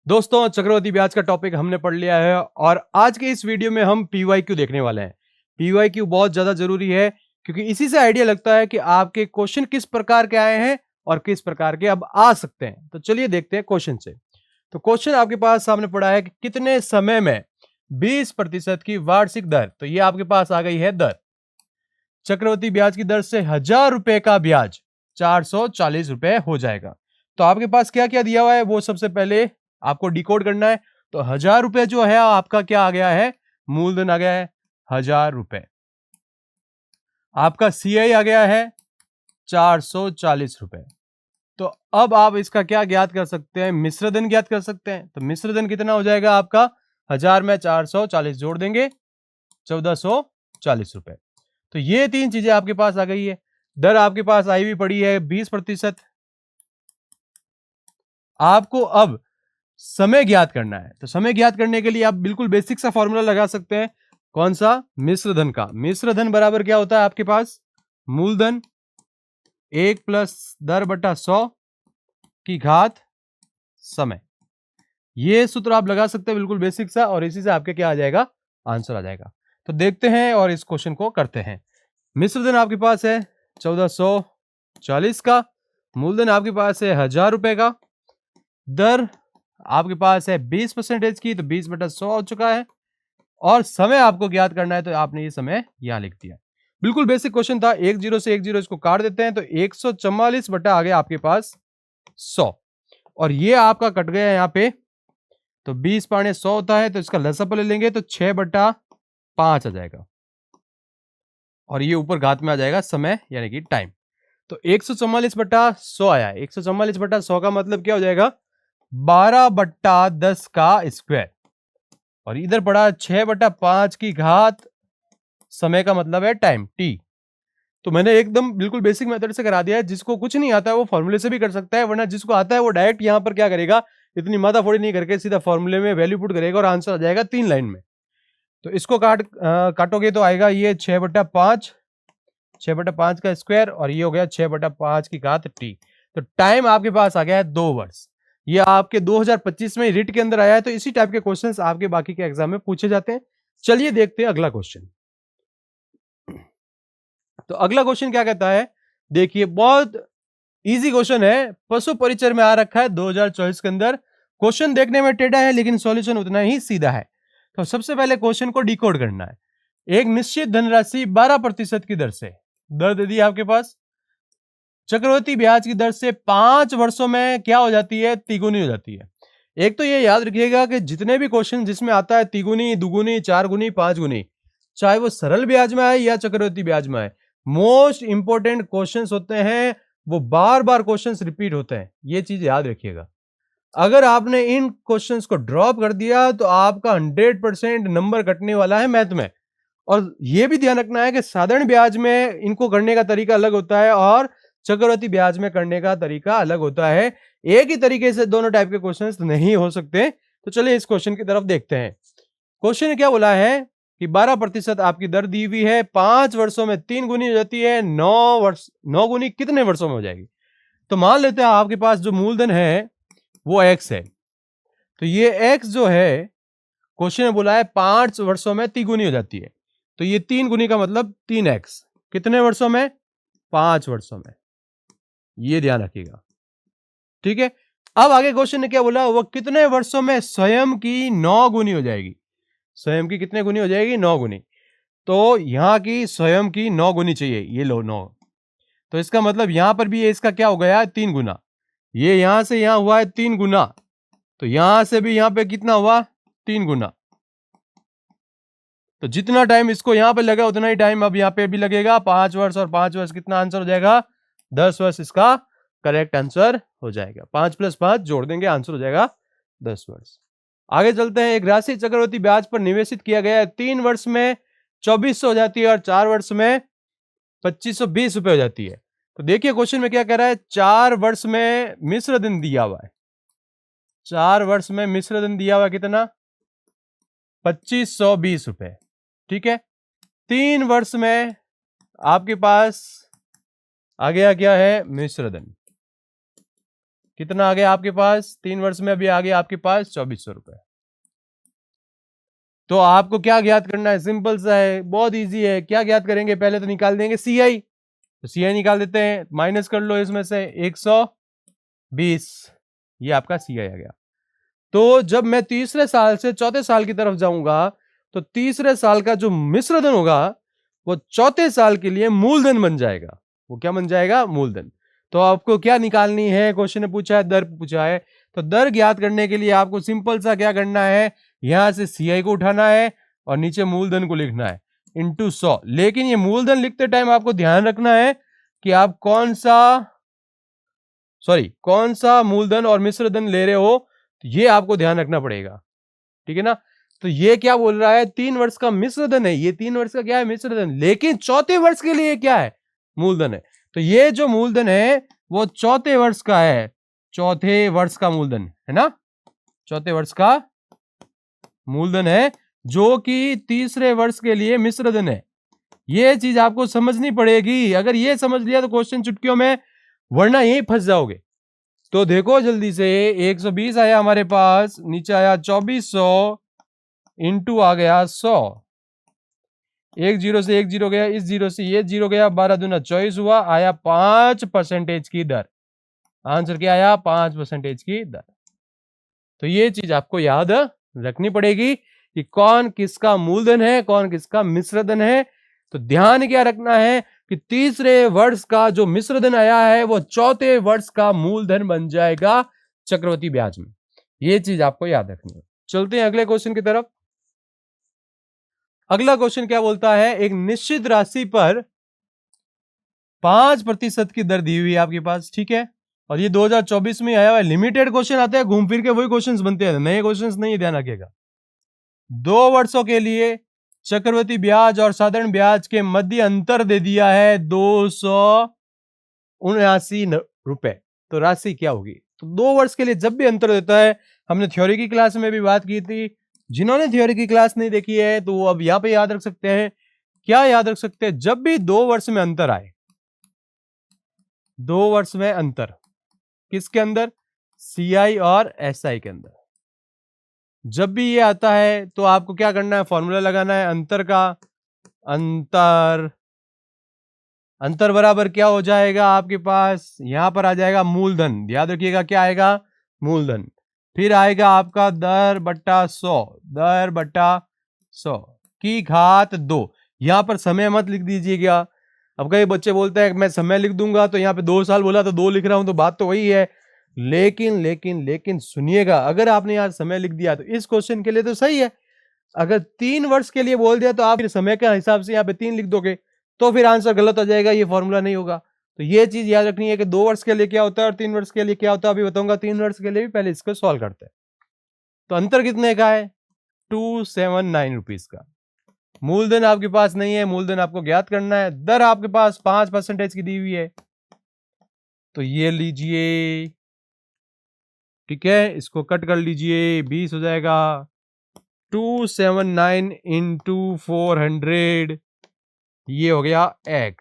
दोस्तों, चक्रवृद्धि ब्याज का टॉपिक हमने पढ़ लिया है और आज के इस वीडियो में हम पीवाईक्यू देखने वाले हैं। पीवाईक्यू बहुत ज्यादा जरूरी है क्योंकि इसी से आइडिया लगता है कि आपके क्वेश्चन किस प्रकार के आए हैं और किस प्रकार के अब आ सकते हैं। तो चलिए देखते हैं क्वेश्चन से। तो क्वेश्चन आपके पास सामने पड़ा है कि कितने समय में 20% की वार्षिक दर, तो ये आपके पास आ गई है दर। चक्रवृद्धि ब्याज की दर से 1000 रुपए का ब्याज 440 रुपए हो जाएगा। तो आपके पास क्या क्या दिया हुआ है वो सबसे पहले आपको डिकोड करना है। तो 1000 रुपए जो है आपका क्या आ गया है, मूलधन आ गया है 1000 रुपए। आपका सीआई आ गया है 440 रुपए। तो अब आप इसका क्या ज्ञात कर सकते हैं, मिश्रधन ज्ञात कर सकते हैं। तो मिश्रधन कितना हो जाएगा आपका, 1000 में 440 जोड़ देंगे 1440 रुपए। तो ये तीन चीजें आपके पास आ गई है। दर आपके पास आई हुई पड़ी है 20%। आपको अब समय ज्ञात करना है। तो समय ज्ञात करने के लिए आप बिल्कुल बेसिक सा फॉर्मूला लगा सकते हैं। कौन सा, मिश्रधन का। मिश्रधन बराबर क्या होता है आपके पास, मूलधन 1 प्लस दर बटा 100 की घात समय। ये सूत्र आप लगा सकते हैं बिल्कुल बेसिक सा, और इसी से आपके क्या आ जाएगा, आंसर आ जाएगा। तो देखते हैं और इस क्वेश्चन को करते हैं। मिश्रधन आपके पास है 1440 का, मूलधन आपके पास है 1000 रुपए का, दर आपके पास है 20% की, तो 20/100 हो चुका है, और समय आपको ज्ञात करना है। तो आपने ये समय यहां लिख दिया। बिल्कुल बेसिक क्वेश्चन था। 10 से 10 इसको काट देते हैं तो 144 बटा आ गया आपके पास 100, और ये आपका कट गया यहाँ पे। तो 20 पाने 100 होता है, तो इसका लसापा ले लेंगे तो 6/5 आ जाएगा, और ये ऊपर घात में आ जाएगा समय यानी कि टाइम। तो 144/100 आया। 144/100 का मतलब क्या हो जाएगा, 12/10 का स्क्वायर, और इधर पड़ा 6/5 की घात समय का मतलब है टाइम टी। तो मैंने एकदम बिल्कुल बेसिक मेथड से करा दिया है। जिसको कुछ नहीं आता है वो फॉर्मूले से भी कर सकता है, वरना जिसको आता है वो डायरेक्ट यहां पर क्या करेगा, इतनी माथाफोड़ी नहीं करके सीधा फॉर्मूले में वैल्यू पुट करेगा और आंसर आ जाएगा 3 लाइन में। तो इसको काटोगे तो आएगा ये 6/5, 6/5 का स्क्वायर, और ये हो गया 6/5 की घात टी। तो टाइम आपके पास आ गया है 2 वर्ष। ये आपके 2025 में रिट के अंदर आया है। तो इसी टाइप के क्वेश्चंस आपके बाकी के एग्जाम में पूछे जाते हैं। चलिए देखते हैं अगला क्वेश्चन। तो अगला क्वेश्चन क्या कहता है, देखिए बहुत इजी क्वेश्चन है, पशु परिचर में आ रखा है 2024 के अंदर। क्वेश्चन देखने में टेढ़ा है लेकिन सॉल्यूशन उतना ही सीधा है। तो सबसे पहले क्वेश्चन को डिकोड करना है। एक निश्चित धनराशि 12% की दर से, दर दे दी आपके पास, चक्रवृद्धि ब्याज की दर से 5 वर्षों में क्या हो जाती है, तिगुनी हो जाती है। एक तो ये याद रखिएगा कि जितने भी क्वेश्चन जिसमें आता है तिगुनी, दुगुनी, 4 गुनी, 5 गुनी, चाहे वो सरल ब्याज में आए या चक्रवृद्धि ब्याज में आए, मोस्ट इंपोर्टेंट क्वेश्चंस होते हैं, वो बार बार क्वेश्चंस रिपीट होते हैं। ये चीज याद रखिएगा। अगर आपने इन क्वेश्चंस को ड्रॉप कर दिया तो आपका 100% नंबर कटने वाला है मैथ में। और यह भी ध्यान रखना है कि साधारण ब्याज में इनको करने का तरीका अलग होता है और चक्रवृद्धि ब्याज में करने का तरीका अलग होता है। एक ही तरीके से दोनों टाइप के क्वेश्चंस नहीं हो सकते। तो चलिए इस क्वेश्चन की तरफ देखते हैं। क्वेश्चन ने क्या बोला है कि 12% आपकी दर दी हुई है, 5 वर्षों में 3 गुनी हो जाती है, 9 गुनी कितने वर्षों में हो जाएगी। तो मान लेते हैं आपके पास जो मूलधन है वो x है। तो ये x जो है, क्वेश्चन ने बोला है 5 वर्षों में 3 गुनी हो जाती है, तो ये 3 गुनी का मतलब 3x कितने वर्षों में, 5 वर्षों में। ये ध्यान रखिएगा, ठीक है। अब आगे क्वेश्चन ने क्या बोला, वो कितने वर्षों में स्वयं की 9 गुनी हो जाएगी। स्वयं की कितने गुनी हो जाएगी, 9 गुनी। तो यहां की स्वयं की 9 गुनी चाहिए, ये लो 9। तो इसका मतलब यहां पर भी इसका क्या हो गया, 3 गुना। ये यहां से यहां हुआ है 3 गुना, तो यहां से भी यहां पे कितना हुआ, 3 गुना। तो जितना टाइम इसको यहां पे लगा उतना ही टाइम अब यहां पे भी लगेगा। 5 वर्ष और 5 वर्ष कितना आंसर हो जाएगा, 10 वर्ष इसका करेक्ट आंसर हो जाएगा। 5 + 5 जोड़ देंगे, आंसर हो जाएगा 10 वर्ष। आगे चलते हैं। एक राशि चक्रवृद्धि ब्याज पर निवेशित किया गया है, 3 वर्ष में 2400 हो जाती है और 4 वर्ष में 2520 रुपए हो जाती है। तो देखिए क्वेश्चन में क्या कह रहा है, 4 वर्ष में मिश्र धन दिया हुआ है। 4 वर्ष में मिश्र धन दिया हुआ कितना, 2520 रुपए, ठीक है। 3 वर्ष में आपके पास आ गया क्या है, मिश्र धन। कितना आ गया आपके पास 3 वर्ष में? अभी आ गया आपके पास 2400 रुपए। तो आपको क्या ज्ञात करना है? सिंपल सा है, बहुत इजी है। क्या ज्ञात करेंगे? पहले तो निकाल देंगे सीआई, तो सीआई निकाल देते हैं, माइनस कर लो इसमें से 120, ये आपका सीआई आ गया। तो जब मैं तीसरे साल से चौथे साल की तरफ जाऊंगा तो तीसरे साल का जो मिश्र धन होगा वो चौथे साल के लिए मूलधन बन जाएगा। वो क्या बन जाएगा? मूलधन। तो आपको क्या निकालनी है? क्वेश्चन ने पूछा है, दर पूछा है, तो दर ज्ञात करने के लिए आपको सिंपल सा क्या करना है, यहां से सीआई को उठाना है और नीचे मूलधन को लिखना है इंटू 100। लेकिन ये मूलधन लिखते टाइम आपको ध्यान रखना है कि आप कौन सा मूलधन और मिश्र धन ले रहे हो, तो ये आपको ध्यान रखना पड़ेगा। ठीक है ना? तो ये क्या बोल रहा है? 3 वर्ष का मिश्र धन है, ये 3 वर्ष का क्या है? मिश्र धन। लेकिन चौथे वर्ष के लिए क्या है? मूलधन है। तो ये जो मूलधन है वो चौथे वर्ष का है, चौथे वर्ष का मूलधन है ना, चौथे वर्ष का मूलधन है, जो कि तीसरे वर्ष के लिए मिश्र धन है। ये चीज आपको समझनी पड़ेगी। अगर ये समझ लिया तो क्वेश्चन चुटकियों में, वरना यही फंस जाओगे। तो देखो जल्दी से, 120 आया हमारे पास, नीचे आया 2400 इंटू आ गया 100, एक जीरो से एक जीरो गया, इस जीरो से ये जीरो गया, 12 दूना 24 हुआ, आया 5% की दर। आंसर क्या आया? 5% की दर। तो ये चीज आपको याद रखनी पड़ेगी कि कौन किसका मूलधन है, कौन किसका मिश्रधन है। तो ध्यान क्या रखना है कि तीसरे वर्ष का जो मिश्रधन आया है वो चौथे वर्ष का मूलधन बन जाएगा चक्रवृद्धि ब्याज में। ये चीज आपको याद रखनी है। चलते हैं अगले क्वेश्चन की तरफ। अगला क्वेश्चन क्या बोलता है? एक निश्चित राशि पर 5% की दर दी हुई है आपके पास, ठीक है, और ये 2024 में आया हुआ है। लिमिटेड क्वेश्चन आते हैं, घूम फिर के वही क्वेश्चंस बनते हैं, नए क्वेश्चंस नहीं, ध्यान रखिएगा। 2 वर्षों के लिए चक्रवृद्धि ब्याज और साधारण ब्याज के मध्य अंतर दे दिया है 279 रुपए। तो राशि क्या होगी? तो 2 वर्ष के लिए जब भी अंतर देता है, हमने थ्योरी की क्लास में भी बात की थी, जिन्होंने थ्योरी की क्लास नहीं देखी है तो वो अब यहां पे याद रख सकते हैं। क्या याद रख सकते हैं? जब भी 2 वर्ष में अंतर आए, 2 वर्ष में अंतर किसके अंदर? सीआई और एसआई के अंदर। जब भी ये आता है तो आपको क्या करना है? फॉर्मूला लगाना है अंतर का। अंतर बराबर क्या हो जाएगा आपके पास? यहां पर आ जाएगा मूलधन, याद रखिएगा क्या आएगा? मूलधन। फिर आएगा आपका दर बट्टा 100, दर बट्टा 100 की घात 2। यहां पर समय मत लिख दीजिएगा। अब कई बच्चे बोलते हैं मैं समय लिख दूंगा, तो यहाँ पे 2 साल बोला तो 2 लिख रहा हूं, तो बात तो वही है। लेकिन लेकिन लेकिन सुनिएगा, अगर आपने यहाँ समय लिख दिया तो इस क्वेश्चन के लिए तो सही है। अगर 3 वर्ष के लिए बोल दिया तो आप फिर समय के हिसाब से यहाँ पे 3 लिख दोगे, तो फिर आंसर गलत हो जाएगा, ये फॉर्मूला नहीं होगा। तो ये चीज याद रखनी है कि 2 वर्ष के लिए क्या होता है और 3 वर्ष के लिए क्या होता है, अभी बताऊंगा। 3 वर्ष के लिए भी पहले इसको सॉल्व करते हैं। तो अंतर कितने का है? 279 रुपीज का। मूलधन आपके पास नहीं है, मूलधन आपको ज्ञात करना है। दर आपके पास 5% की दी हुई है, तो ये लीजिए, ठीक है, इसको कट कर लीजिए, 20 हो जाएगा। 279 इंटू 400, ये हो गया x।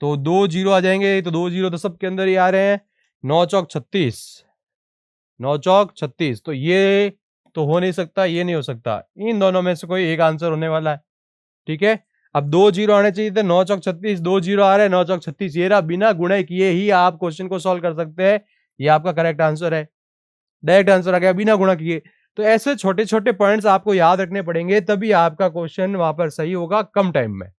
तो 2 जीरो आ जाएंगे, तो 2 जीरो तो सबके अंदर ही आ रहे हैं। 9 चौक 36, 9 चौक 36, तो ये तो हो नहीं सकता, ये नहीं हो सकता, इन दोनों में से कोई एक आंसर होने वाला है। ठीक है, अब 2 जीरो आने चाहिए थे, 9 चौक 36, 2 जीरो आ रहे हैं, 9 चौक 36, ये रहा। बिना गुणे किए ही आप क्वेश्चन को सॉल्व कर सकते हैं, ये आपका करेक्ट आंसर है। डायरेक्ट आंसर आ गया बिना गुणा किए। तो ऐसे छोटे छोटे पॉइंट्स आपको याद रखने पड़ेंगे, तभी आपका क्वेश्चन वहां पर सही होगा कम टाइम में।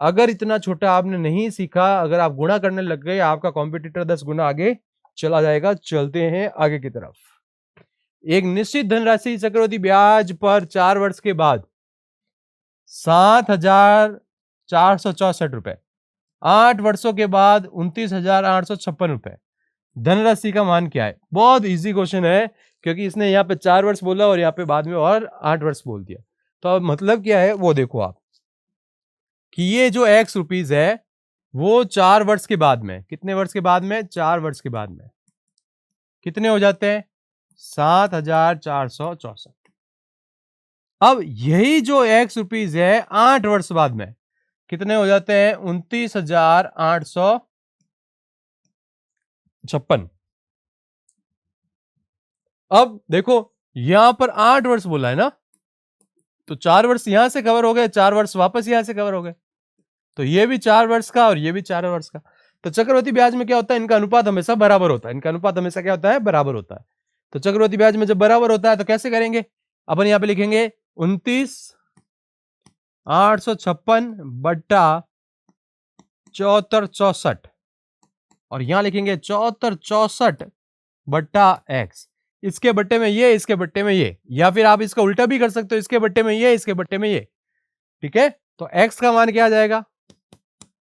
अगर इतना छोटा आपने नहीं सीखा, अगर आप गुणा करने लग गए, आपका कॉम्पिटिटर 10 गुना आगे चला जाएगा। चलते हैं आगे की तरफ। एक निश्चित धनराशि चक्रवृद्धि ब्याज पर 4 वर्ष के बाद 7,464 रुपए, 8 वर्षों के बाद 29,856 रुपए। धनराशि का मान क्या है? बहुत इजी क्वेश्चन है, क्योंकि इसने यहाँ पे 4 वर्ष बोला और यहाँ पे बाद में और 8 वर्ष बोल दिया। तो अब मतलब क्या है वो देखो आप, कि ये जो x रुपीज है वो 4 वर्ष के बाद में, कितने वर्ष के बाद में? 4 वर्ष के बाद में कितने हो जाते हैं? 7,464। अब यही जो x रुपीज है 8 वर्ष बाद में कितने हो जाते हैं? 29,856। अब देखो यहां पर 8 वर्ष बोला है ना, तो 4 वर्ष यहां से कवर हो गए, 4 वर्ष वापस यहां से कवर हो गए, तो ये भी 4 वर्ष का और ये भी 4 वर्ष का। तो चक्रवृद्धि ब्याज में क्या होता है, इनका अनुपात हमेशा बराबर होता है, इनका अनुपात हमेशा क्या होता है, बराबर होता है। तो चक्रवृद्धि ब्याज में जब बराबर होता है तो कैसे करेंगे, अपन यहां पे लिखेंगे 29,856 बट्टा 7464, और यहां लिखेंगे 7464 बट्टा एक्स। इसके बट्टे में ये, इसके बट्टे में ये, या फिर आप इसका उल्टा भी कर सकते हो, इसके बट्टे में ये, इसके बट्टे में ये। ठीक है, तो x का मान क्या आ जाएगा,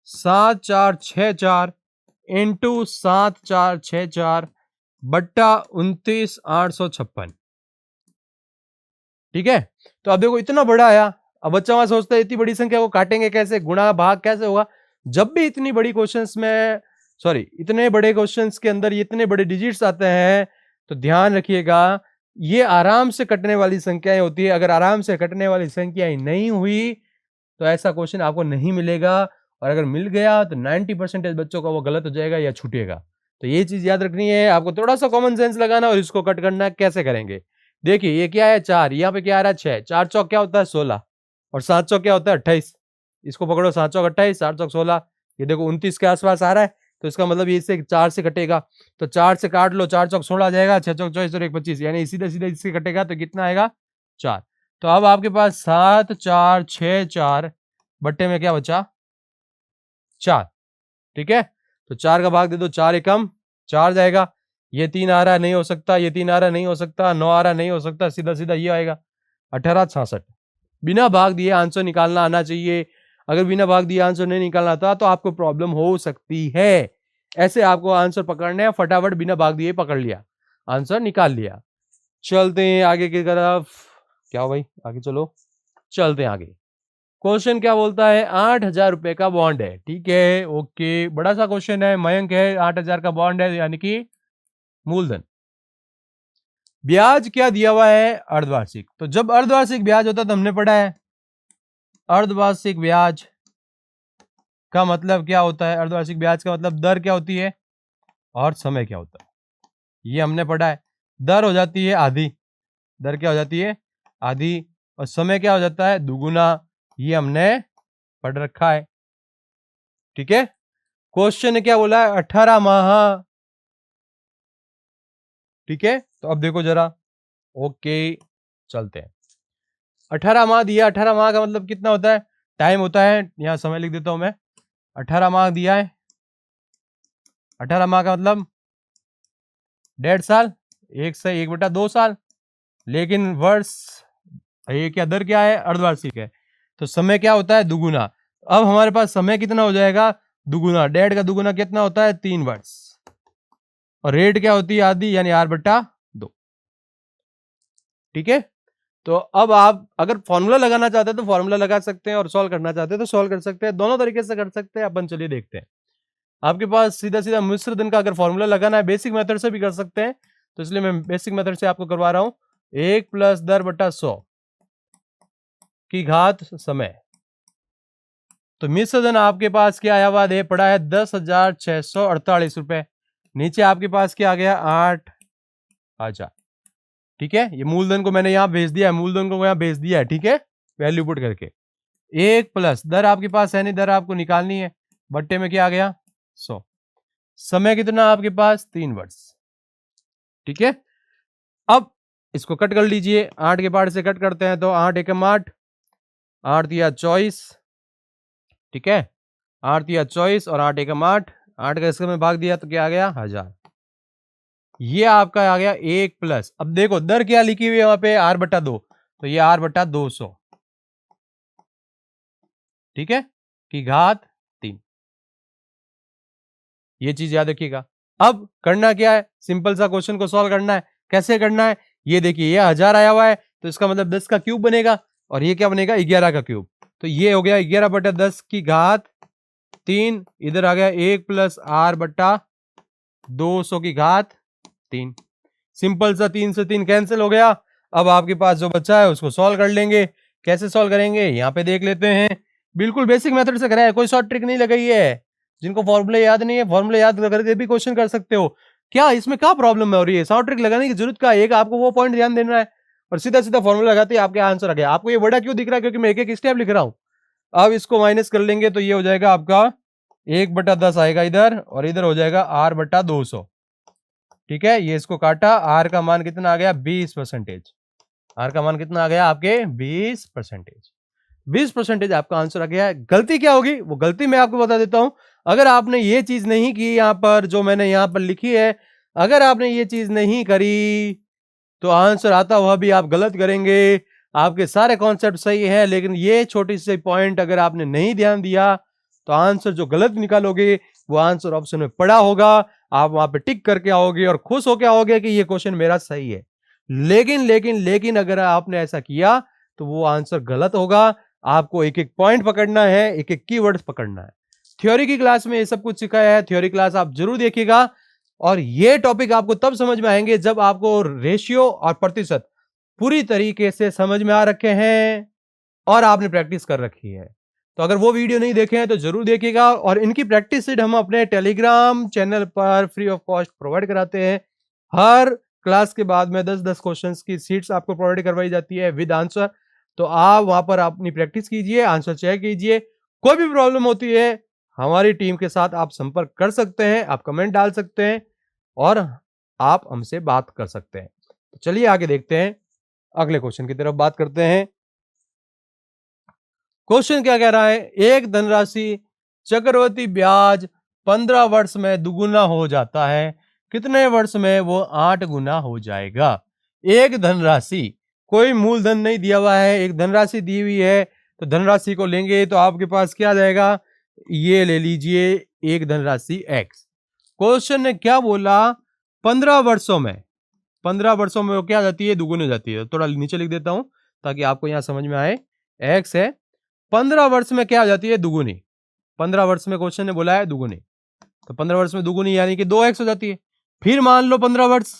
7464 इंटू 7464 बट्टा 29,856। ठीक है, तो अब देखो इतना बड़ा आया। अब बच्चा वहां सोचता है इतनी बड़ी संख्या को काटेंगे कैसे, गुणा भाग कैसे होगा। जब भी इतनी बड़ी क्वेश्चंस में, सॉरी इतने बड़े क्वेश्चंस के अंदर इतने बड़े डिजिट्स आते हैं, तो ध्यान रखिएगा ये आराम से कटने वाली संख्याएं होती है। अगर आराम से कटने वाली संख्याएं नहीं हुई तो ऐसा क्वेश्चन आपको नहीं मिलेगा, और अगर मिल गया तो 90% बच्चों का वो गलत हो जाएगा या छूटेगा। तो ये चीज याद रखनी है आपको, थोड़ा सा कॉमन सेंस लगाना और इसको कट करना। कैसे करेंगे, देखिए ये क्या है 4, यहाँ पे क्या आ रहा है 6, 4 चौक क्या होता है 16, और 7 चौक क्या होता है 28। इसको पकड़ो, 7 चौक 28, 7 चौक 16, ये देखो 29 के आसपास आ रहा है, तो इसका मतलब ये इससे 4 से कटेगा, तो 4 से काट लो, 4 चौक 16 आ जाएगा, 6 चौक 24 और 1 25, यानी सीधे सीधे इससे कटेगा तो कितना आएगा 4। तो अब आपके पास 7 4 6 4 बट्टे में क्या बचा 4। ठीक है, तो 4 का भाग दे दो, 4 एकम 4 जाएगा, ये 3 आ रहा है नहीं हो सकता, ये 3 आ रहा है नहीं हो सकता, 9 आ रहा है नहीं हो सकता, सीधा सीधा ये आएगा 1866। बिना भाग दिए आंसर निकालना आना चाहिए। अगर बिना भाग दिए आंसर नहीं निकालना आता तो आपको प्रॉब्लम हो सकती है। ऐसे आपको आंसर पकड़ने हैं, फटाफट बिना भाग दिए पकड़ लिया, आंसर निकाल लिया। चलते हैं आगे की तरफ। क्या हो भाई, आगे चलो, चलते हैं आगे। क्वेश्चन क्या बोलता है, 8,000 रुपए का बॉन्ड है। ठीक है, ओके, बड़ा सा क्वेश्चन है, मयंक है, 8,000 का बॉन्ड है यानी कि मूलधन। ब्याज क्या दिया हुआ है, अर्धवार्षिक। तो जब अर्धवार्षिक ब्याज होता है तो हमने पढ़ा है अर्धवार्षिक ब्याज का मतलब क्या होता है, अर्धवार्षिक ब्याज का मतलब दर क्या होती है और समय क्या होता है, ये हमने पढ़ा है। दर हो जाती है आधी, दर क्या हो जाती है आधी, और समय क्या हो जाता है दुगुना, ये हमने पढ़ रखा है। ठीक है, क्वेश्चन ने क्या बोला है 18 माह। ठीक है, तो अब देखो जरा, ओके चलते हैं। 18 माह दिया, 18 माह का मतलब कितना होता है, टाइम होता है, यहां समय लिख देता हूं मैं। 18 माह दिया है, 18 माह का मतलब 1.5 साल, 1 से 1/2 साल, लेकिन वर्ष ये क्या दर क्या है अर्धवार्षिक है, तो समय क्या होता है दुगुना। अब हमारे पास समय कितना हो जाएगा दुगुना, 1.5 का दुगुना कितना होता है 3 वर्ष, और रेट क्या होती है आधी यानी r/2। ठीक है, तो अब आप अगर फॉर्मूला लगाना चाहते हैं तो फॉर्मूला लगा सकते हैं, और सॉल्व करना चाहते हैं तो सॉल्व कर सकते हैं, दोनों तरीके से कर सकते हैं अपन। चलिए देखते हैं, आपके पास सीधा सीधा मिश्र धन का अगर फॉर्मूला लगाना है बेसिक मेथड से भी कर सकते हैं, तो इसलिए मैं बेसिक मेथड से आपको करवा रहा हूं। 1 + दर/100 की घात समय। तो मिश्र धन आपके पास क्या आया हुआ पड़ा है 10,648 रुपए, नीचे आपके पास क्या आ गया 8,000। ठीक है, ये मूलधन को मैंने यहां भेज दिया है, मूलधन को यहां भेज दिया है। ठीक है, वैल्यू पुट करके 1 + दर आपके पास है नहीं, दर आपको निकालनी है, बट्टे में क्या आ गया 100। समय कितना आपके पास 3 वर्ष। ठीक है, अब इसको कट कर लीजिए, 8 के पार्ट से कट करते हैं तो 8 एकम 8, 8 तिया 24। ठीक है, 8 तिया 24 और 8 एकम 8, 8 का इसका में भाग दिया तो क्या आ गया 1000। ये आपका आ गया 1 +, अब देखो दर क्या लिखी हुई है वहां पे r/2, तो ये r/200। ठीक है, की घात 3, ये चीज याद रखिएगा। अब करना क्या है, सिंपल सा क्वेश्चन को सॉल्व करना है। कैसे करना है, ये देखिए ये 1000 आया हुआ है तो इसका मतलब 10 का क्यूब बनेगा, और ये क्या बनेगा 11 का क्यूब, तो ये हो गया 11/10 की घात 3, इधर आ गया 1 + r/200 की घात 3। सिंपल सा 3 से 3 कैंसिल हो गया। अब आपके पास जो बचा है उसको सॉल्व कर लेंगे। कैसे सॉल्व करेंगे यहाँ पे देख लेते हैं, बिल्कुल बेसिक मेथड से कराया है, कोई शॉर्ट ट्रिक नहीं लगाई है। जिनको फॉर्मूले याद नहीं है, फॉर्मूले याद करके भी क्वेश्चन कर सकते हो। क्या इसमें क्या प्रॉब्लम है? और ये शॉर्ट ट्रिक लगाने की जरूरत का, एक आपको वो पॉइंट ध्यान देना है और सीधा सीधा फॉर्मूला लगाते ही आपके आंसर आ गया। आपको ये बड़ा क्यों दिख रहा है? क्योंकि मैं एक एक स्टेप लिख रहा हूं। अब इसको माइनस कर लेंगे तो ये हो जाएगा आपका 1/10 आएगा इधर, और इधर हो जाएगा R/200। ठीक है, ये इसको काटा, आर का मान कितना आ गया? 20%। आर का मान कितना आ गया आपके? 20%। 20% आपका आंसर आ गया है। गलती क्या होगी वो गलती मैं आपको बता देता हूं। अगर आपने ये चीज नहीं की, यहां पर जो मैंने यहां पर लिखी है, अगर आपने ये चीज नहीं करी तो आंसर आता हुआ भी आप गलत करेंगे। आपके सारे कॉन्सेप्ट सही है, लेकिन ये छोटी सी पॉइंट अगर आपने नहीं ध्यान दिया तो आंसर जो गलत निकालोगे वो आंसर ऑप्शन में पड़ा होगा। आप वहां पे टिक करके आओगे और खुश होके आओगे कि ये क्वेश्चन मेरा सही है। लेकिन अगर आपने ऐसा किया तो वो आंसर गलत होगा। आपको एक एक पॉइंट पकड़ना है, एक एक कीवर्ड्स पकड़ना है। थ्योरी की क्लास में ये सब कुछ सिखाया है, थ्योरी क्लास आप जरूर देखिएगा। और ये टॉपिक आपको तब समझ में आएंगे जब आपको रेशियो और प्रतिशत पूरी तरीके से समझ में आ रखे हैं और आपने प्रैक्टिस कर रखी है। तो अगर वो वीडियो नहीं देखे हैं तो जरूर देखिएगा। और इनकी प्रैक्टिस सीट हम अपने टेलीग्राम चैनल पर फ्री ऑफ कॉस्ट प्रोवाइड कराते हैं। हर क्लास के बाद में 10-10 क्वेश्चंस की सीट्स आपको प्रोवाइड करवाई जाती है विद आंसर। तो आप वहां पर अपनी प्रैक्टिस कीजिए, आंसर चेक कीजिए। कोई भी प्रॉब्लम होती है हमारी टीम के साथ आप संपर्क कर सकते हैं, आप कमेंट डाल सकते हैं और आप हमसे बात कर सकते हैं। तो चलिए आगे देखते हैं, अगले क्वेश्चन की तरफ बात करते हैं। क्वेश्चन क्या कह रहा है? एक धनराशि चक्रवृद्धि ब्याज 15 वर्ष में दुगुना हो जाता है, कितने वर्ष में वो 8 गुना हो जाएगा? एक धनराशि, कोई मूलधन नहीं दिया हुआ है, एक धनराशि दी हुई है। तो धनराशि को लेंगे तो आपके पास क्या जाएगा? ये ले लीजिए, एक धनराशि एक्स। क्वेश्चन ने क्या बोला? 15 वर्षों में, 15 वर्षों में वो क्या जाती है? दुगुनी हो जाती है। थोड़ा नीचे लिख देता हूं ताकि आपको यहां समझ में आए। एक्स है, 15 वर्ष में क्या हो जाती है? दुगुनी। 15 वर्ष में क्वेश्चन ने बोला है दुगुनी, तो 15 वर्ष में दुगुनी यानी कि 2x हो जाती है। फिर मान लो 15 वर्ष,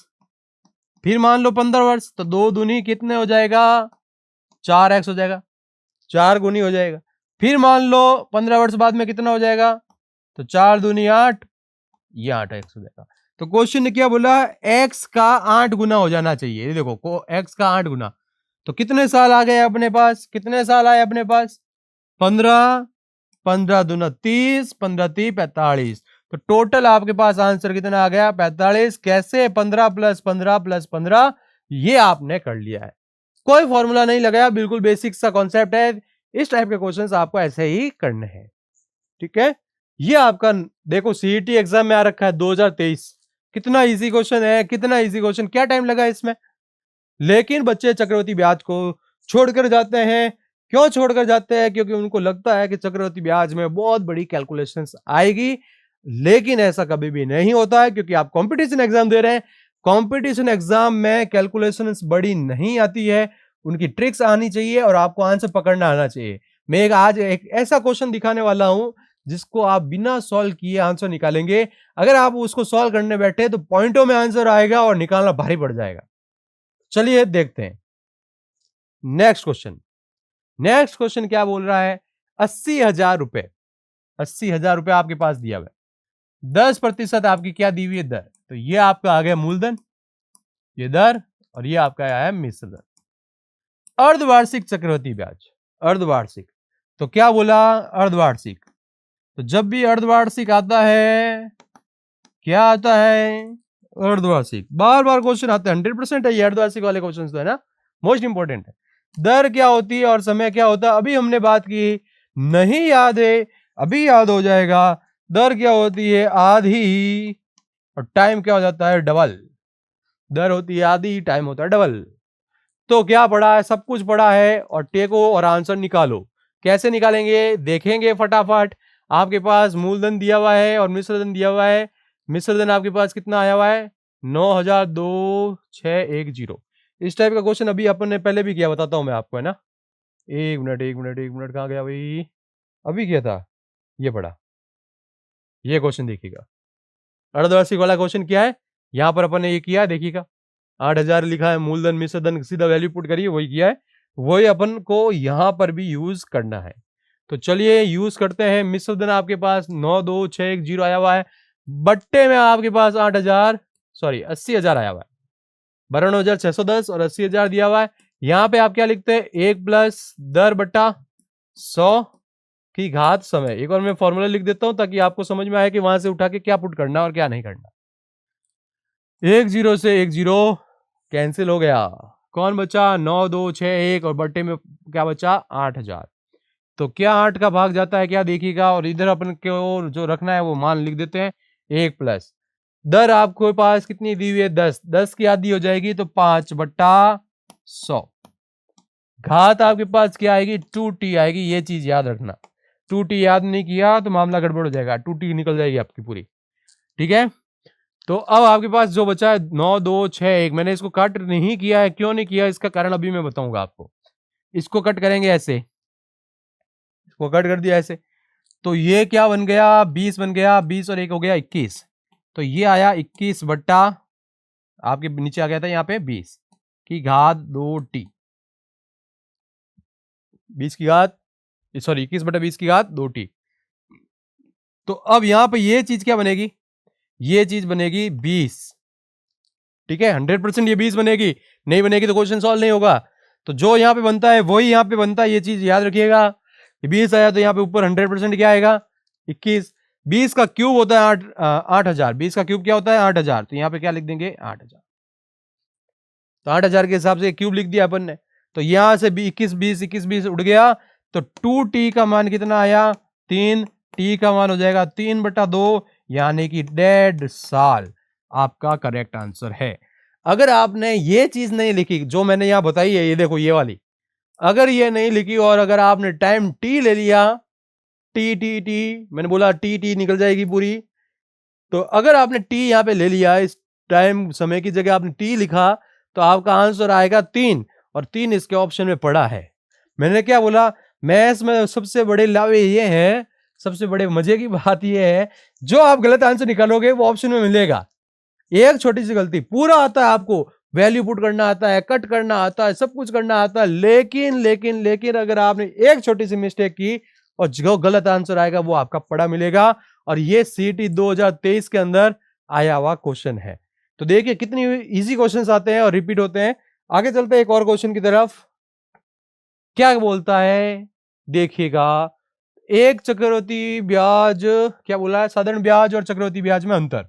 फिर मान लो 15 वर्ष, तो 2 दूनी कितने हो जाएगा? 4x हो जाएगा, 4 गुनी हो जाएगा। फिर मान लो 15 वर्ष बाद में कितना हो जाएगा? तो 4 दूनी 8, ये 8x हो जाएगा। तो क्वेश्चन ने क्या बोला? x का 8 गुना हो जाना चाहिए। ये देखो x का 8 गुना, तो कितने साल आ गए अपने पास? कितने साल आए अपने पास? 15, 15 दूना 30, 15 30 45। तो टोटल आपके पास आंसर कितना आ गया? 45। कैसे? 15 प्लस 15 प्लस 15, ये आपने कर लिया है। कोई फॉर्मूला नहीं लगाया, बिल्कुल बेसिक सा कॉन्सेप्ट है। इस टाइप के क्वेश्चंस आपको ऐसे ही करने हैं। ठीक है, ये आपका देखो सीईटी एग्जाम में आ रखा है 2023। कितना इजी क्वेश्चन है, कितना इजी क्वेश्चन, क्या टाइम लगा इसमें। लेकिन बच्चे चक्रवृद्धि ब्याज को छोड़कर जाते हैं। क्यों छोड़कर जाते हैं? क्योंकि उनको लगता है कि चक्रवृद्धि ब्याज में बहुत बड़ी कैलकुलेशंस आएगी। लेकिन ऐसा कभी भी नहीं होता है, क्योंकि आप कंपटीशन एग्जाम दे रहे हैं। कंपटीशन एग्जाम में कैलकुलेशंस बड़ी नहीं आती है, उनकी ट्रिक्स आनी चाहिए और आपको आंसर पकड़ना आना चाहिए। मैं आज एक ऐसा क्वेश्चन दिखाने वाला हूं जिसको आप बिना सॉल्व किए आंसर निकालेंगे। अगर आप उसको सॉल्व करने बैठे तो पॉइंटों में आंसर आएगा और निकालना भारी पड़ जाएगा। चलिए देखते हैं नेक्स्ट क्वेश्चन। नेक्स्ट क्वेश्चन क्या बोल रहा है? 80,000 रुपए, 80,000 रुपए आपके पास दिया हुआ है। 10% आपकी क्या दी हुई है? दर। तो ये आपका आ गया मूलधन, ये दर, और ये आपका आया है मिश्र दर। अर्धवार्षिक चक्रवृद्धि ब्याज, अर्धवार्षिक, तो क्या बोला? अर्धवार्षिक। तो जब भी अर्धवार्षिक आता है, क्या आता है? अर्धवार्षिक। बार बार क्वेश्चन आते हैं, 100% है ये अर्धवार्षिक वाले क्वेश्चन तो है ना, मोस्ट इंपोर्टेंट है। दर क्या होती है और समय क्या होता है, अभी हमने बात की, नहीं याद है अभी याद हो जाएगा। दर क्या होती है? आधी, और टाइम क्या हो जाता है? डबल। दर होती है आधी, टाइम होता है डबल। तो क्या पढ़ा है? सब कुछ पढ़ा है। और टेको और आंसर निकालो। कैसे निकालेंगे देखेंगे फटाफट। आपके पास मूलधन दिया हुआ है और मिश्रधन दिया हुआ है। मिश्रधन आपके पास कितना आया हुआ है? 9,2610। इस टाइप का क्वेश्चन अभी अपन ने पहले भी किया, बताता हूं मैं आपको, है ना। एक मिनट एक मिनट एक मिनट, कहां गया भाई? अभी किया था, ये पढ़ा, ये क्वेश्चन देखिएगा। अर्धवार्षिक वाला क्वेश्चन क्या है, यहां पर अपन ने ये किया है, देखिएगा। 8,000 लिखा है, मूलधन मिश्रधन सीधा वैल्यू पुट करिए, वही किया है। वही अपन को यहां पर भी यूज करना है। तो चलिए यूज करते हैं। मिश्रधन आपके पास 92610 आया हुआ है, बट्टे में आपके पास 8,000, सॉरी 80,000 आया हुआ है, 92,610 और 80,000 दिया हुआ है। यहां पे आप क्या लिखते हैं, 1 प्लस दर बटा 100 की घात समय। एक और मैं फॉर्मूला लिख देता हूं ताकि आपको समझ में आए कि वहां से उठा के क्या पुट करना और क्या नहीं करना। 10 से 10 कैंसिल हो गया, कौन बचा, 9 2 6 1 और बट्टे में क्या बचा, 8,000। तो क्या 8 का भाग जाता है क्या देखिएगा, और इधर अपन को जो रखना है वो मान लिख देते हैं 1 प्लस दर आपको पास कितनी दी हुई है, 10, 10 की आधी हो जाएगी तो 5/100। घात आपके पास क्या आएगी, 2t आएगी, ये चीज याद रखना। 2t याद नहीं किया तो मामला गड़बड़ हो जाएगा, 2t निकल जाएगी आपकी पूरी, ठीक है। तो अब आपके पास जो बचा है 9 2 6 1, मैंने इसको कट नहीं किया है, क्यों नहीं किया इसका कारण अभी मैं बताऊंगा आपको। इसको कट करेंगे ऐसे, इसको कट कर दिया ऐसे, तो ये क्या बन गया, 20 बन गया, 20 और 1 हो गया 21, तो ये आया 21 बट्टा आपके नीचे आ गया था यहाँ पे 20 की घात 2t, 20 की घात सॉरी 21 बटा 20 की घात 2t। तो अब यहां पे ये चीज क्या बनेगी, ये चीज बनेगी 20, ठीक है, 100% ये 20 बनेगी, नहीं बनेगी तो क्वेश्चन सॉल्व नहीं होगा। तो जो यहाँ पे बनता है वही यहाँ पे बनता है, ये चीज याद रखिएगा। 20 आया तो यहाँ पे ऊपर 100% क्या आएगा, 21। 20 का क्यूब होता है 8,000, 20 का क्यूब क्या होता है 8,000, तो यहाँ पे क्या लिख देंगे 8,000। तो 8,000 के हिसाब से क्यूब लिख दिया अपन ने। तो यहां से 21 20 21 20 उड़ गया, तो 2t का मान कितना आया, 3, t का मान हो जाएगा 3/2, यानी कि 1.5 साल आपका करेक्ट आंसर है। अगर आपने ये चीज नहीं लिखी जो मैंने यहां बताई है, ये देखो ये वाली, अगर ये नहीं लिखी और अगर आपने टाइम t ले लिया, टी मैंने बोला टी निकल जाएगी पूरी, तो अगर आपने t यहां पे ले लिया, इस टाइम समय की जगह आपने t लिखा, तो आपका आंसर आएगा 3, और 3 इसके ऑप्शन में पड़ा है। मैंने क्या बोला, मैथ्स में सबसे बड़े लावे ये हैं, सबसे बड़े मजे की बात ये है, जो आप गलत आंसर निकालोगे वो ऑप्शन में मिलेगा। एक छोटी सी गलती, पूरा आता है आपको, वैल्यू पुट करना आता है, कट करना आता है, सब कुछ करना आता है, लेकिन लेकिन लेकिन अगर आपने एक छोटी सी मिस्टेक की और जो गलत आंसर आएगा वो आपका पड़ा मिलेगा। और ये सीटी 2023 के अंदर आया हुआ क्वेश्चन है। तो देखिए कितनी इजी क्वेश्चंस आते हैं और रिपीट होते हैं। आगे चलते हैं एक और क्वेश्चन की तरफ। क्या बोलता है देखिएगा, एक चक्रवृद्धि ब्याज, क्या बोला है, साधारण ब्याज और चक्रवृद्धि ब्याज में अंतर।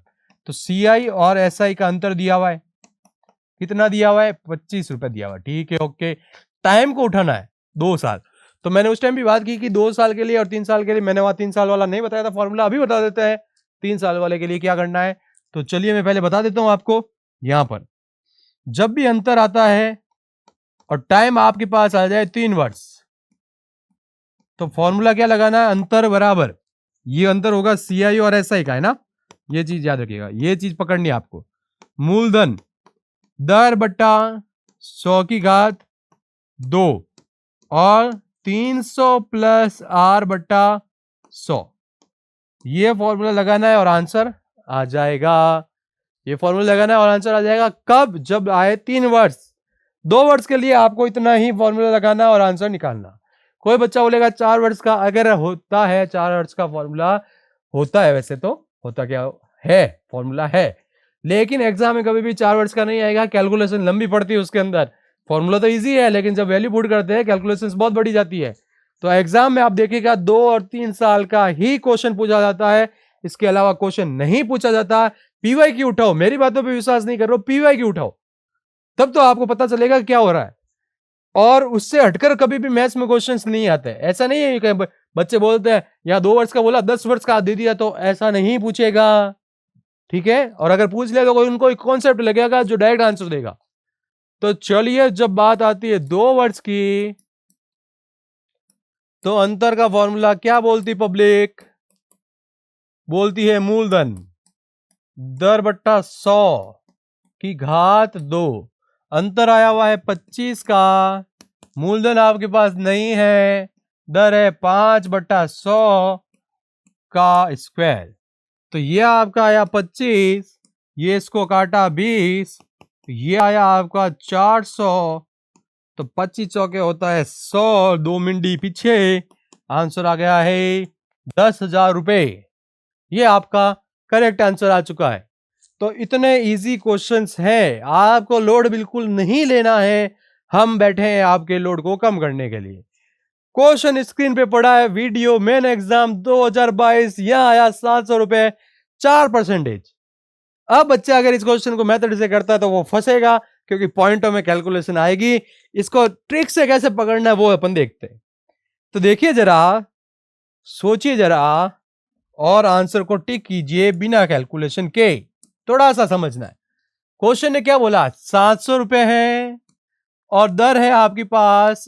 तो सीआई और एसआई का अंतर दिया हुआ है, कितना दिया हुआ है, 25 रुपए दिया हुआ है, ठीक है ओके। टाइम को उठाना है 2 साल, तो मैंने उस टाइम भी बात की कि 2 साल के लिए और 3 साल के लिए, मैंने वहां 3 साल वाला नहीं बताया था फॉर्मूला, अभी बता देते हैं 3 साल वाले के लिए क्या करना है। तो चलिए मैं पहले बता देता हूं आपको। यहां पर जब भी अंतर आता है और टाइम आपके पास आ जाए 3 वर्ष, तो फॉर्मूला क्या लगाना है, अंतर बराबर, ये अंतर होगा सीआई और एसआई का, है ना, ये चीज याद रखिएगा, ये चीज पकड़नी है आपको। मूलधन दर बट्टा 100 की घात 2 और 300 प्लस आर बट्टा 100, ये फॉर्मूला लगाना है और आंसर आ जाएगा। ये फॉर्मूला लगाना है और आंसर आ जाएगा कब, जब आए 3 वर्ष। 2 वर्ष के लिए आपको इतना ही फॉर्मूला लगाना और आंसर निकालना। कोई बच्चा बोलेगा 4 वर्ष का, अगर होता है 4 वर्ष का फॉर्मूला, होता है वैसे तो, होता क्या है फॉर्मूला है, लेकिन एग्जाम में कभी भी 4 वर्ष का नहीं आएगा, कैलकुलेशन लंबी पड़ती है उसके अंदर। फॉर्मूला तो इजी है, लेकिन जब वैल्यू पुट करते हैं कैलकुलेशंस बहुत बड़ी जाती है। तो एग्जाम में आप देखिएगा 2 और 3 साल का ही क्वेश्चन पूछा जाता है, इसके अलावा क्वेश्चन नहीं पूछा जाता। पीवाई की उठाओ, मेरी बातों पे विश्वास नहीं कर रहे हो, पीवाई की उठाओ, तब तो आपको पता चलेगा क्या हो रहा है। और उससे हटकर कभी भी मैथ्स में क्वेश्चंस नहीं आते। ऐसा नहीं है कि बच्चे बोलते हैं यहाँ 2 वर्ष का बोला 10 वर्ष का दे दिया, तो ऐसा नहीं पूछेगा, ठीक है। और अगर पूछ ले तो कोई उनको एक कॉन्सेप्ट लगेगा जो डायरेक्ट आंसर देगा। तो चलिए, जब बात आती है 2 वर्ष की, तो अंतर का फॉर्मूला क्या बोलती पब्लिक, बोलती है मूलधन दर बट्टा 100 की घात 2, अंतर आया हुआ है 25 का, मूलधन आपके पास नहीं है, दर है 5/100 का स्क्वायर। तो ये आपका आया 25, ये इसको काटा 20, तो ये आया आपका 400, तो 25 चौके होता है 100, 2 मिनटी पीछे, आंसर आ गया है 10,000 रुपए। ये आपका करेक्ट आंसर आ चुका है। तो इतने इजी क्वेश्चंस हैं, आपको लोड बिल्कुल नहीं लेना है, हम बैठे हैं आपके लोड को कम करने के लिए। क्वेश्चन स्क्रीन पे पड़ा है, वीडियो मेन एग्जाम 2022, यहां आया 700 रुपए 4%। अब बच्चा अगर इस क्वेश्चन को मेथड से करता है तो वो फंसेगा, क्योंकि पॉइंटों में कैलकुलेशन आएगी। इसको ट्रिक से कैसे पकड़ना है वो अपन देखते हैं। तो देखिए जरा, सोचिए जरा और आंसर को टिक कीजिए बिना कैलकुलेशन के, थोड़ा सा समझना है। क्वेश्चन ने क्या बोला, 700 रुपए है और दर है आपके पास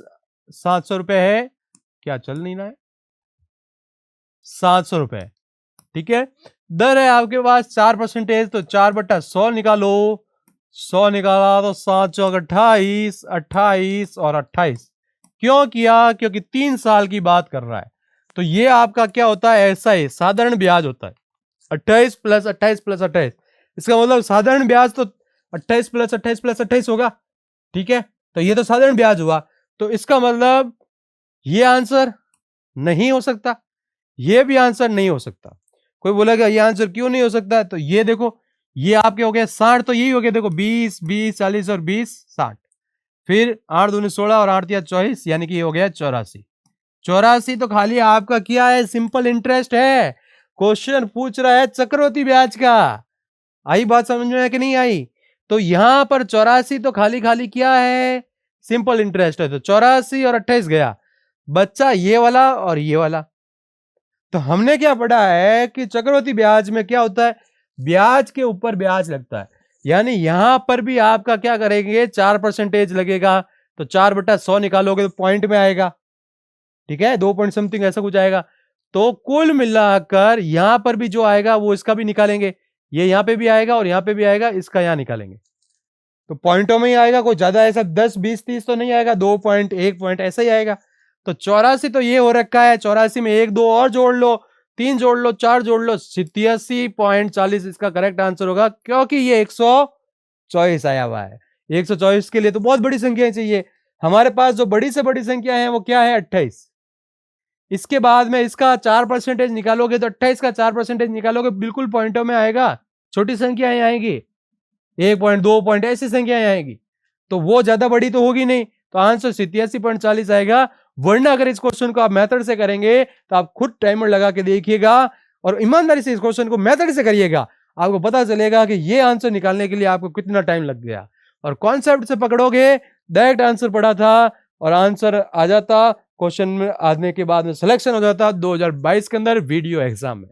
700 रुपए है, क्या चल नहीं रहा है, 700 रुपए, ठीक है। दर है आपके पास 4%, तो 4/100 निकालो, 100 निकाला तो 7 चौक 28, 28 और 28। क्यों किया, क्योंकि 3 साल की बात कर रहा है। तो ये आपका क्या होता है, ऐसा ही साधारण ब्याज होता है, 28 प्लस 28 प्लस 28। इसका मतलब साधारण ब्याज तो 28 प्लस 28 प्लस 28 होगा, ठीक है। तो ये तो साधारण ब्याज हुआ, तो इसका मतलब ये आंसर नहीं हो सकता, ये भी आंसर नहीं हो सकता। कोई बोलेगा ये आंसर क्यों नहीं हो सकता, तो ये देखो, ये आपके हो गए 60, तो यही हो गया, देखो 20 20 40 और 20 60, फिर 8 दूनी 16 और 8 तिया 24, यानी कि ये हो गया 84। 84 तो खाली आपका क्या है, सिंपल इंटरेस्ट है। क्वेश्चन पूछ रहा है चक्रवृद्धि ब्याज का। आई बात समझ में कि नहीं आई? तो यहां पर 84 तो खाली खाली क्या है, सिंपल इंटरेस्ट है। तो 84 और 28 गया, बच्चा ये वाला और ये वाला। तो हमने क्या पढ़ा है कि चक्रवृद्धि ब्याज में क्या होता है, ब्याज के ऊपर ब्याज लगता है, यानी यहां पर भी आपका क्या करेंगे, 4% लगेगा। तो 4/100 निकालोगे तो पॉइंट में आएगा, ठीक है, 2 पॉइंट समथिंग ऐसा कुछ आएगा। तो कुल मिलाकर यहां पर भी जो आएगा वो इसका भी निकालेंगे, ये यहां पे भी आएगा और यहां पे भी आएगा, इसका यहां निकालेंगे। तो पॉइंटों में ही आएगा, कोई ज्यादा ऐसा 10 20 30 तो नहीं आएगा, 2 पॉइंट 1 पॉइंट ऐसा ही आएगा। तो 84 तो ये हो रखा है, 84 में 1 2 और जोड़ लो, 3 जोड़ लो, 4 जोड़ लो, 87.40 इसका करेक्ट आंसर होगा, क्योंकि ये 124 आया हुआ है। 124 के लिए तो बहुत बड़ी संख्या चाहिए, हमारे पास जो बड़ी से बड़ी संख्या है वो क्या है, 28। इसके बाद में इसका 4% निकालोगे तो 28 का 4% निकालोगे, बिल्कुल पॉइंटों में आएगा, छोटी संख्याएं आएंगी, 1 पॉइंट 2 पॉइंट ऐसी संख्याएं आएगी, तो वो ज्यादा बड़ी तो होगी नहीं। तो आंसर 87.40 आएगा। वरना अगर इस क्वेश्चन को आप मेथड से करेंगे तो आप खुद टाइमर लगा के देखिएगा और ईमानदारी से इस क्वेश्चन को मेथड से करिएगा, आपको पता चलेगा कि ये आंसर निकालने के लिए आपको कितना टाइम लग गया। और कॉन्सेप्ट से पकड़ोगे, डायरेक्ट आंसर पढ़ा था और आंसर आ जाता, क्वेश्चन में आने के बाद में सिलेक्शन हो जाता 2022 के अंदर वीडियो एग्जाम में।